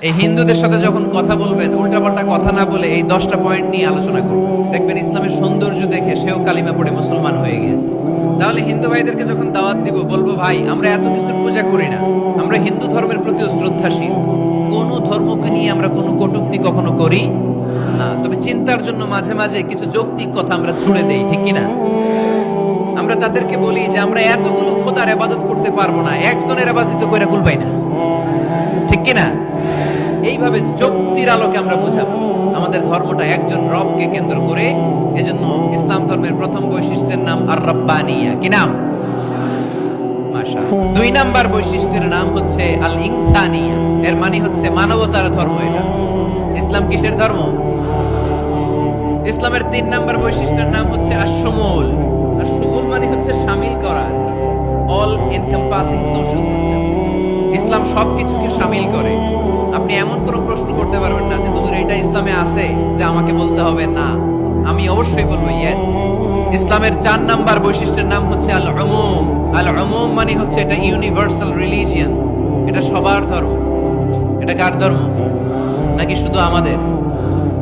এই হিন্দুদের সাথে যখন কথা বলবেন উল্টাপাল্টা কথা না বলে এই 10টা পয়েন্ট নিয়ে আলোচনা করবেন, দেখবেন ইসলামের সৌন্দর্য দেখে সেও কালিমা পড়ে মুসলমান হয়ে গিয়েছে। তাহলে হিন্দু ভাইদেরকে যখন দাওয়াত দিব, বলবো ভাই আমরা এত কিছুর পূজা করি না, আমরা হিন্দু ধর্মের প্রতি শ্রদ্ধাশীল, কোন ধর্মকে নিয়ে আমরা কোনো কটূক্তি কখনো করি না। তবে চিন্তার জন্য মাঝে মাঝে কিছু যৌক্তিক কথা আমরা ছুড়ে দেই, ঠিক কিনা? আমরা তাদেরকে বলি যে আমরা এতগুলো খোদার ইবাদত করতে পারবো না, একজনের ইবাদত করে কুলপাই না, ঠিক কিনা? এইভাবে যুক্তির আলোকে আমরা বুঝাবো আমাদের ধর্মটা একজন রবকে কেন্দ্র করে। এজন্য ইসলাম ধর্মের প্রথম বৈশিষ্ট্যের নাম আর রব্বানিয়া। কি নাম? মাশাআল্লাহ। 2 নাম্বার বৈশিষ্ট্যের নাম হচ্ছে আল ইনসানিয়া, এর মানে হচ্ছে মানবতার ধর্ম। এটা ইসলাম কিসের ধর্ম? ইসলামের 3 নাম্বার বৈশিষ্ট্যের নাম হচ্ছে আশ-শুমুল। আর শুমুল মানে হচ্ছে শামিল করা, অল এনকম্পাসিং সোশ্যাল সিস্টেম। ইসলাম সবকিছুকে শামিল করে। আপনি এমন কোনো প্রশ্ন করতে পারবেন না যে হুজুর এটা ইসলামে আছে যে আমাকে বলতে হবে না, আমি অবশ্যই বলবো ইয়েস। ইসলামের 4 নাম্বার বৈশিষ্ট্যের নাম হচ্ছে আল উমুম। আল উমুম মানে হচ্ছে এটা ইউনিভার্সাল রিলিজিয়ন, এটা সবার ধর্ম। এটা কার ধর্ম? নাকি শুধু আমাদের?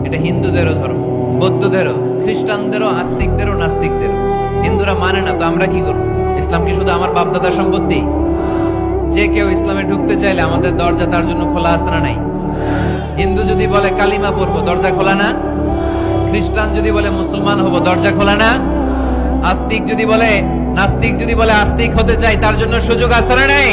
এটা হিন্দুদেরও ধর্ম, বৌদ্ধদেরও, খ্রিস্টানদেরও, আস্তিকদেরও, নাস্তিকদেরও। হিন্দুরা মানে না তো আমরা কি করব? ইসলাম কি শুধু আমার বাপদাদার সম্পত্তি? যে কেউ ইসলামে ঢুকতে চাইলে আমাদের দরজা তার জন্য খোলা আছে না নাই? হিন্দু যদি বলে কালিমা পড়বো, দরজা খোলা না? খ্রিস্টান যদি বলে মুসলমান হব, দরজা খোলা না? নাস্তিক যদি বলে আস্তিক হতে চাই, তার জন্য সুযোগ আছে না নাই?